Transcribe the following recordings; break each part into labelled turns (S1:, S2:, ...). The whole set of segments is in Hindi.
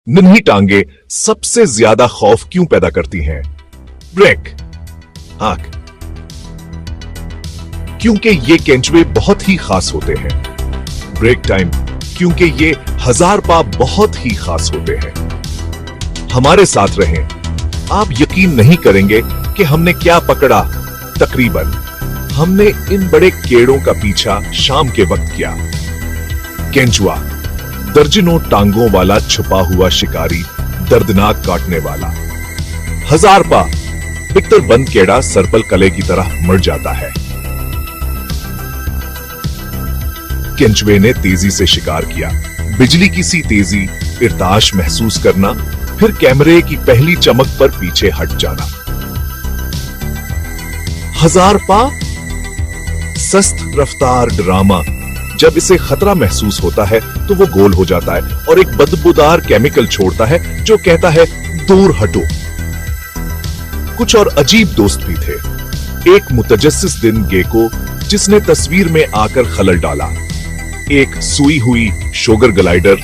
S1: नन्ही टांगे सबसे ज्यादा खौफ क्यों पैदा करती हैं? ब्रेक, आंख, क्योंकि ये केंचुए बहुत ही खास होते हैं। ब्रेक टाइम, क्योंकि ये 1000 पा बहुत ही खास होते हैं। हमारे साथ रहें, आप यकीन नहीं करेंगे कि हमने क्या पकड़ा। तकरीबन हमने इन बड़े केड़ों का पीछा शाम के वक्त किया। केंचुआ, दर्जनों टांगों वाला छुपा हुआ शिकारी, दर्दनाक काटने वाला। 1000 पा बिकतर बंद केड़ा सर्पल कले की तरह मर जाता है। केंचुए ने तेजी से शिकार किया। बिजली की सी तेजी, इर्ताश महसूस करना, फिर कैमरे की पहली चमक पर पीछे हट जाना। 1000 पा सस्त रफ्तार ड्रामा। जब इसे खतरा महसूस होता है तो वो गोल हो जाता है और एक बदबूदार केमिकल छोड़ता है जो कहता है दूर हटो। कुछ और अजीब दोस्त भी थे। एक मुतजस्सिस दिन गेको जिसने तस्वीर में आकर खलल डाला। एक सुई हुई शोगर ग्लाइडर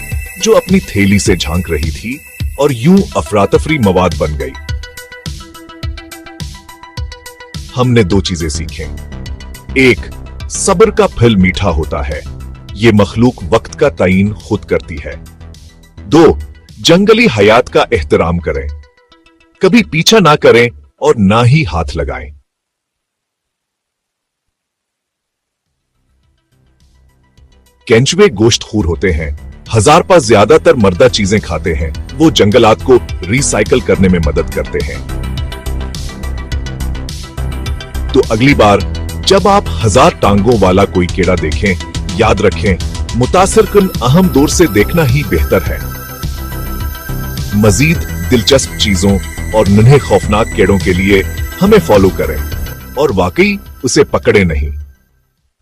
S1: जो अपनी थैली से झांक रही थी और यूं अफरातफरी मवाद बन गई। हमने 2 चीजें सीखें। एक, सब्र का फल मीठा होता है, ये मखलूक वक्त का तयीन खुद करती है। 2, जंगली हयात का एहतराम करें, कभी पीछा ना करें और ना ही हाथ लगाएं। केंचुए गोश्तखोर होते हैं। 1000 पा ज्यादातर मर्दा चीजें खाते हैं। वो जंगलात को रिसाइकल करने में मदद करते हैं। तो अगली बार जब आप 1000 टांगों वाला कोई कीड़ा देखें, याद रखें, मुतासिरकुन अहम दौर से देखना ही बेहतर है। मजीद दिलचस्प चीजों और नन्हे खौफनाक कीड़ों के लिए हमें फॉलो करें और वाकई उसे पकड़े नहीं।